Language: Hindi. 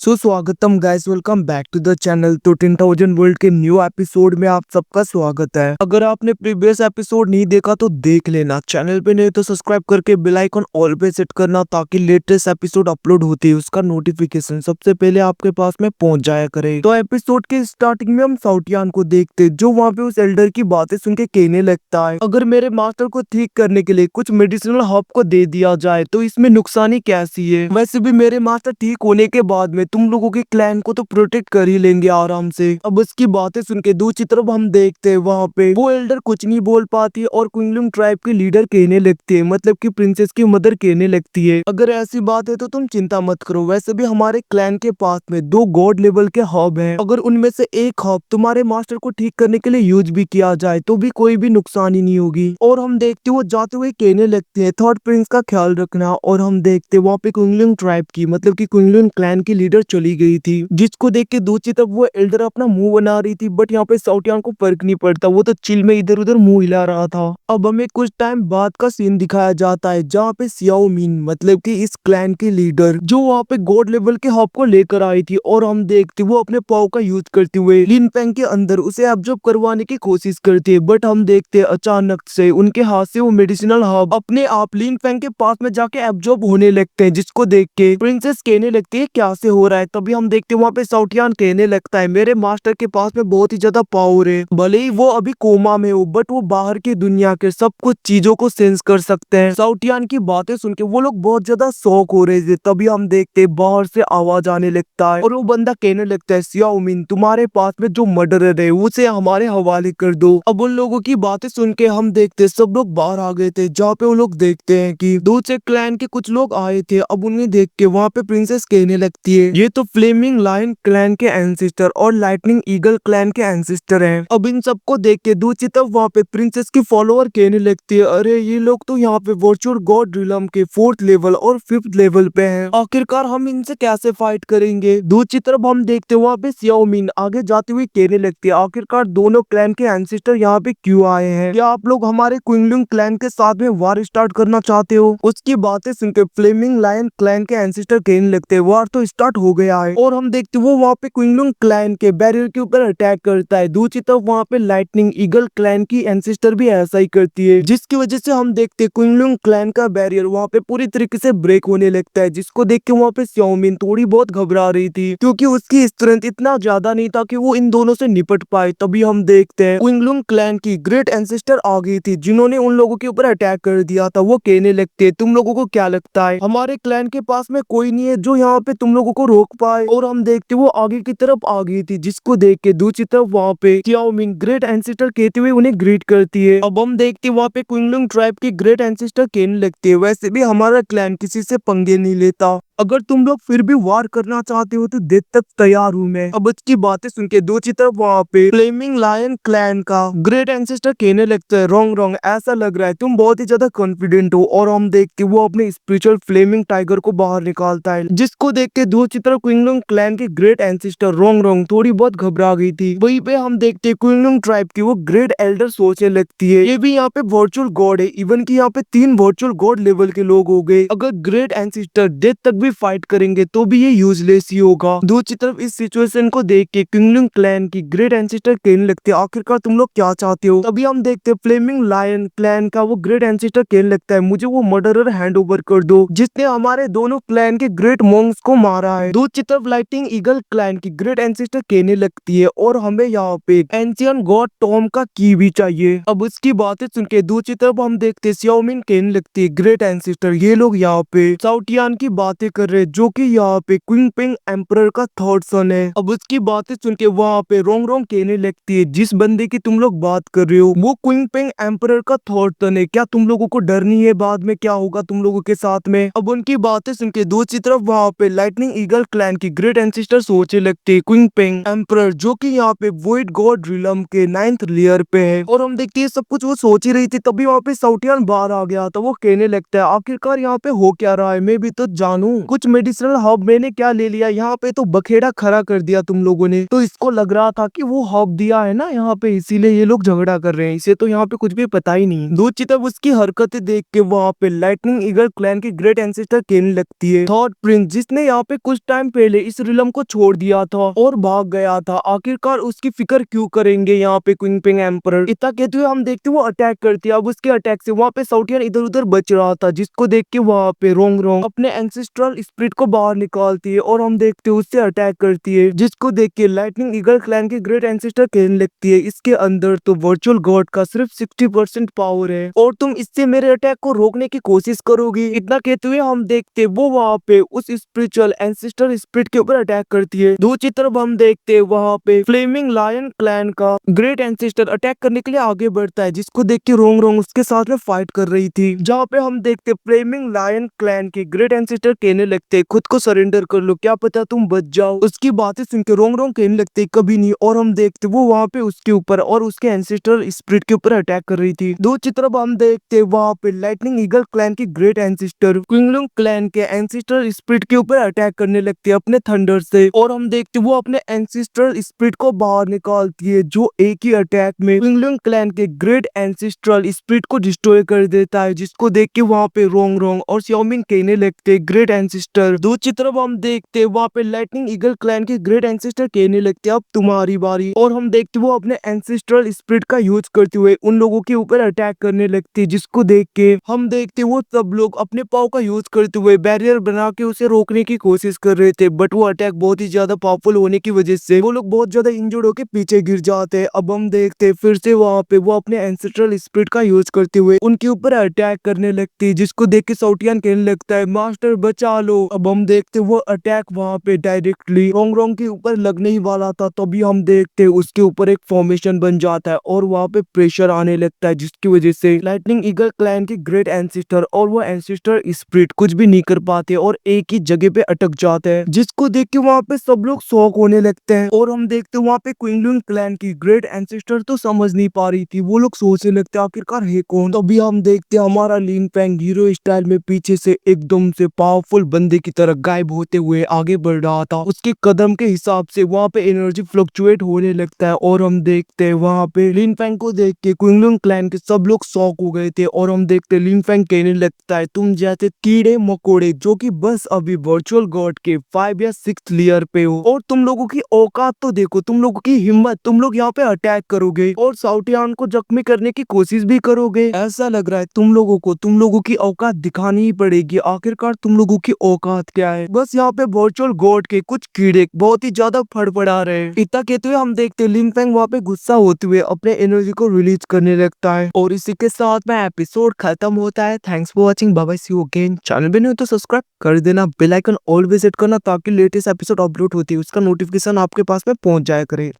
स्वागतम guys, welcome back to the channel. तो 10,000 वर्ल्ड के न्यू एपिसोड में आप सबका स्वागत है। अगर आपने प्रीवियस एपिसोड नहीं देखा तो देख लेना, चैनल पे नहीं तो सब्सक्राइब करके बेल आइकन ऑल पे सेट करना ताकि लेटेस्ट एपिसोड अपलोड होती है उसका नोटिफिकेशन सबसे पहले आपके पास में पहुंच जाया करे। तो एपिसोड के स्टार्टिंग में हम साउटियान को देखते जो वहाँ पे उस एल्डर की बातें सुन के कहने लगता है, अगर मेरे मास्टर को ठीक करने के लिए कुछ मेडिसिनल हर्ब को दे दिया जाए तो इसमें नुकसानी कैसी है। वैसे भी मेरे मास्टर ठीक होने के बाद में तुम लोगों के क्लैन को तो प्रोटेक्ट कर ही लेंगे आराम से। अब उसकी बातें सुन के दूसरी तरफ हम देखते हैं वहाँ पे वो एल्डर कुछ नहीं बोल पाती है और क्विंगलुंग ट्राइब के लीडर कहने लगते हैं, मतलब कि प्रिंसेस की मदर कहने लगती है, अगर ऐसी बात है तो तुम चिंता मत करो। वैसे भी हमारे क्लैन के पास में 2 गॉड लेवल के हब हैं, अगर उनमें से एक हब तुम्हारे मास्टर को ठीक करने के लिए यूज भी किया जाए तो भी कोई भी नुकसान ही नहीं होगी। और हम देखते वो जाते हुए कहने लगते हैं थर्ड प्रिंस का ख्याल रखना। और हम देखते वहाँ पे क्विंगलुंग ट्राइब की मतलब कि क्विंगलुंग क्लैन की लीडर चली गई थी, जिसको देख के दूसरी तरफ वो एल्डर अपना मुंह बना रही थी, बट यहाँ पे साउटियान को फर्क नहीं पड़ता, वो तो चिल में इधर उधर मुंह हिला रहा था। अब हमें कुछ टाइम बाद का सीन दिखाया जाता है जहाँ पे सियाओ मिन मतलब कि इस क्लैन की लीडर जो वहाँ पे गॉड लेवल के हब को लेकर आई थी, और हम देखते वो अपने पाव का यूज करते हुए लिन पेंग के अंदर उसे एब्जॉर्ब करवाने की कोशिश करती है, बट हम देखते अचानक से उनके हाथ से वो मेडिसिनल हब अपने आप लिन पेंग के पास में जाके एब्जॉर्ब होने लगते हैं, जिसको देख के प्रिंसेस कहने लगती है क्या से हो रहा है। तभी हम देखते वहाँ पे साउटियान कहने लगता है मेरे मास्टर के पास में बहुत ही ज्यादा पावर है, भले ही वो अभी कोमा में हो बट वो बाहर की दुनिया के सब कुछ चीजों को सेंस कर सकते हैं। साउटियान की बातें सुन के वो लोग बहुत ज्यादा शौक हो रहे थे। तभी हम देखते बाहर से आवाज आने लगता है और वो बंदा कहने लगता है सियाओ मिन तुम्हारे पास में जो मर्डरर है उसे हमारे हवाले कर दो। अब उन लोगों की बातें सुन के हम देखते सब लोग बाहर आ गए थे, जहाँ पे वो लोग देखते हैं कि दूसरे क्लैन के कुछ लोग आए थे। अब उन्हें देख के वहाँ पे प्रिंसेस कहने लगती है ये तो फ्लेमिंग लायन क्लैन के एंसेस्टर और लाइटनिंग ईगल क्लैन के एंसेस्टर हैं। अब इन सबको देख के दूसरी तरफ वहाँ पे प्रिंसेस की फॉलोअर कहने लगती है अरे ये लोग तो यहाँ पे वर्चुअल गॉड रिलम के 4th लेवल और 5th लेवल पे हैं, आखिरकार हम इनसे कैसे फाइट करेंगे। दूसरी तरफ हम देखते वहाँ पे सियाओ मिन आगे जाते हुए कहने लगती है आखिरकार दोनों क्लैन के एंसेस्टर यहाँ पे क्यों आए हैं, क्या आप लोग हमारे क्विंगलुंग क्लैन के साथ में वार स्टार्ट करना चाहते हो। उसकी बातें सुनकर फ्लेमिंग लायन क्लैन के एंसेस्टर कहने लगते हैं वार तो स्टार्ट हो गया है। और हम देखते वो वहाँ पे क्विंगलुंग क्लैन के बैरियर के ऊपर अटैक करता है। दूसरी तरफ वहाँ पे लाइटनिंग ईगल क्लैन की एंसेस्टर भी ऐसा ही करती है, जिसकी वजह से हम देखते क्विंगलुंग क्लैन का बैरियर वहाँ पे पूरी तरीके से ब्रेक होने लगता है, जिसको देख के वहाँ पे सियाओ मिन थोड़ी बहुत घबरा रही थी क्योंकि उसकी स्ट्रेंथ इतना ज्यादा नहीं था कि वो इन दोनों से निपट पाए। तभी हम देखते हैं क्विंगलुंग क्लैन की ग्रेट एंसेस्टर आ गई थी जिन्होंने उन लोगों के ऊपर अटैक कर दिया था। वो कहने लगते तुम लोगों को क्या लगता है हमारे क्लैन के पास में कोई नहीं है जो यहाँ पे तुम लोगों को रोक पाए। और हम देखते वो आगे की तरफ आ गई थी, जिसको देख के दूसरी तरफ वहाँ पे सियाओ मिन ग्रेट एंसेस्टर कहते हुए उन्हें ग्रीट करती है। अब हम देखते वहाँ पे क्विंगलुंग ट्राइब की ग्रेट एंसेस्टर कहने लगती है वैसे भी हमारा क्लैन किसी से पंगे नहीं लेता, अगर तुम लोग फिर भी वार करना चाहते हो तो देर तक तैयार हूँ मैं। अब उसकी बातें सुन के दूसरी तरफ वहाँ पे फ्लेमिंग लायन क्लैन का ग्रेट एंसेस्टर कहने लगता है रॉन्ग रॉन्ग, ऐसा लग रहा है तुम बहुत ही ज्यादा कॉन्फिडेंट हो। और हम देखते वो अपने स्पिरिचुअल फ्लेमिंग टाइगर को बाहर निकालता है, जिसको देख के दूसरी तरफ क्विंगलुंग क्लैन की ग्रेट एंसेस्टर रॉन्ग रॉन्ग थोड़ी बहुत घबरा गई थी। वहीं पे हम देखते क्विंगलुंग ट्राइब की वो ग्रेट एल्डर सोचने लगती है ये भी यहाँ पे वर्चुअल गॉड है, इवन की यहाँ पे 3 वर्चुअल गॉड लेवल के लोग हो गए, अगर ग्रेट एंसेस्टर डेथ तक भी फाइट करेंगे तो भी ये यूजलेस ही होगा। दूसरी तरफ इस सिचुएशन को देख के क्विंगलुंग क्लैन की ग्रेट एंसेस्टर कहने लगते हैं आखिरकार तुम लोग क्या चाहते हो। तभी हम देखते हैं फ्लेमिंग लायन क्लैन का वो ग्रेट एंसेस्टर कहने लगता है मुझे वो मर्डरर हैंड ओवर कर दो जिसने हमारे दोनों क्लैन के ग्रेट मॉन्क्स को मारा है। दूसरी तरफ लाइटिंग ईगल क्लैन की ग्रेट एंसेस्टर कहने लगती है और हमें यहाँ पे एंशियन गॉड टॉम का की भी चाहिए। अब उसकी बातें सुन के दूसरी तरफ हम देखते सियाओ मिन कहने लगती है ग्रेट एंसेस्टर ये लोग यहाँ पे साउटियान की बातें कर रहे जो कि यहाँ पे क्विंग पिंग एम्परर का थर्ड सन है। अब उसकी बातें सुन के वहाँ पे रोंग रोंग कहने लगती है जिस बंदे की तुम लोग बात कर रहे हो वो क्विंग पिंग एम्परर का थर्ड सन है, क्या तुम लोगों को डर नहीं है बाद में क्या होगा तुम लोगों के साथ में। अब उनकी बातें सुन के दूसरी तरफ वहाँ पे लाइटनिंग ईगल क्लैन की ग्रेट एंसेस्टर सोचने लगते क्विंग पिंग एम्परर जो कि यहाँ पे वॉइड गॉड रिलम के 9th लेयर पे है। और हम देखते हैं सब कुछ वो सोच ही रही थी, तभी वहाँ पे साउटियान बाहर आ गया था। वो कहने लगता है आखिरकार यहाँ पे हो क्या रहा है मैं भी तो जानूं। कुछ मेडिसिनल हर्ब मैंने क्या ले लिया, यहाँ पे तो बखेड़ा खड़ा कर दिया तुम लोगों ने। तो इसको लग रहा था कि वो हर्ब दिया है ना यहाँ पे, इसीलिए ये लोग झगड़ा कर रहे हैं। इसे तो यहाँ पे कुछ भी पता ही नहीं। दूसरी तरफ उसकी हरकतें देख के वहाँ पे लाइटनिंग ईगल क्लैन की ग्रेट एंसेस्टर कहने लगती है, थर्ड प्रिंस जिसने यहाँ पे कुछ टाइम पहले इस रिलम को छोड़ दिया था और भाग गया था, आखिरकार उसकी फिक्र क्यों करेंगे यहाँ पे क्वीन पिंग एम्परर। इतना कहते हुए हम देखते वो अटैक करती है। अब उसके अटैक से वहाँ पे साउटियन इधर उधर बच रहा था, जिसको देख के वहाँ पे रोंग रोंग अपने एंसेस्ट्रल स्पिरिट को बाहर निकालती है और हम देखते हैं उससे अटैक करती है, जिसको देख के लाइटनिंग ईगल क्लैन की ग्रेट एंसेस्टर कहने लगती है, इसके अंदर तो वर्चुअल गॉड का सिर्फ 60% पावर है और तुम इससे मेरे अटैक को रोकने की कोशिश करोगी। इतना कहते हुए हम देखते वो वहाँ पे उस स्पिरिचुअल एंसेस्टर स्पिरिट के ऊपर अटैक करती है। दूसरी तरफ हम देखते वहाँ पे फ्लेमिंग लायन क्लैन का ग्रेट एंसेस्टर अटैक करने के लिए आगे बढ़ता है, जिसको देख के रोंग रोंग उसके साथ में फाइट कर रही थी। जहाँ पे हम देखते फ्लेमिंग लायन क्लैन के ग्रेट एंसेस्टर कहने लगते खुद को सरेंडर कर लो, क्या पता तुम बच जाओ। उसकी बातें सुन के रोंग रोंग कहने लगते कभी नहीं, और हम देखते वो वहाँ पे उसके ऊपर और उसके एंसेस्टर स्पिरिट के ऊपर अटैक कर रही थी। दूसरी तरफ हम देखते वहाँ पे लाइटनिंग ईगल क्लैन की ग्रेट एंसेस्टर क्विंगलुंग क्लैन के एंसेस्टर स्पिरिट के ऊपर अटैक करने लगती है अपने थंडर से, और हम देखते वो अपने एंसेस्ट्रल स्पिरिट को बाहर निकालती है, जो एक ही अटैक में क्विंगलुंग क्लैन के ग्रेट एंसेस्ट्रल स्पिरिट को डिस्ट्रॉय कर देता है, जिसको देख के वहाँ पे रोंग रोंग और श्योमिंग कहने लगते ग्रेट एंसेस्टर। दूसरी तरफ हम देखते वहाँ पे लाइटनिंग ईगल क्लैन के ग्रेट एंसेस्टर कहने लगते अब तुम्हारी बारी, और हम देखते वो अपने एंसेस्ट्रल स्पिरिट का यूज करते हुए उन लोगों के ऊपर अटैक करने लगते, जिसको देख के हम देखते वो सब लोग अपने पाव का यूज करते हुए बैरियर बना के उसे रोकने की कोशिश कर रहे थे, बट वो अटैक बहुत ही ज्यादा पावरफुल होने की वजह से वो लोग बहुत ज्यादा इंजर्ड होकर पीछे गिर जाते हैं। अब हम देखते फिर से वहाँ पे वो अपने एंसेस्ट्रल स्पिरिट का यूज करते हुए उनके ऊपर अटैक करने लगती है, जिसको देख के साउटियन कहने लगता है मास्टर बचा लो। अब हम देखते वो अटैक वहाँ पे डायरेक्टली रोंग रोंग के ऊपर लगने ही वाला था, तभी हम देखते उसके ऊपर एक फॉर्मेशन बन जाता है और वहाँ पे प्रेशर आने लगता है, जिसकी वजह से लाइटनिंग ईगल क्लैन की ग्रेट एंसेस्टर और वो एंसेस्टर स्पिरिट कुछ भी नहीं कर पाते और एक ही जगह पे अटक जाते हैं, जिसको देख के वहाँ पे सब लोग शॉक होने लगते हैं। और हम देखते वहाँ पे क्विंगलुंग क्लैन की ग्रेट एंसेस्टर तो समझ नहीं पा रही थी, वो लोग सोचने लगते आखिरकार है कौन। तभी हम देखते हमारा लिन फैंग हीरो स्टाइल में पीछे से एकदम से पावरफुल बंदे की तरह गायब होते हुए आगे बढ़ रहा था। उसके कदम के हिसाब से वहाँ पे एनर्जी फ्लक्चुएट होने लगता है, और हम देखते हैं वहाँ पे लिन फैंग को देख के क्विंगलुंग क्लैन के सब लोग शॉक हो गए थे, और हम देखते लिन फैंग कहने लगता है तुम जैसे कीड़े मकोड़े जो कि बस अभी वर्चुअल गॉड के 5 या 6 लेयर पे हो, और तुम लोगों की औकात तो देखो, तुम लोगों की हिम्मत, तुम लोग यहाँ पे अटैक करोगे और साउटियान को जख्मी करने की कोशिश भी करोगे। ऐसा लग रहा है तुम लोगों की औकात दिखानी ही पड़ेगी, आखिरकार तुम लोगों की औकात क्या है। बस यहाँ पे वर्चुअल गॉड के कुछ कीड़े बहुत ही ज्यादा फड़फड़ा रहे हैं। इतना कहते हुए हम देखते लिन फैंग वहाँ पे गुस्सा होते हुए अपने एनर्जी को रिलीज करने लगता है, और इसी के साथ में एपिसोड खत्म होता है। Thanks for watching, bye bye, see you again. Channel पे नहीं हो तो सब्सक्राइब कर देना, बेल आइकन ऑल विजिट करना, ताकि लेटेस्ट एपिसोड अपलोड होती है उसका नोटिफिकेशन आपके पास में पहुंच जाया करे।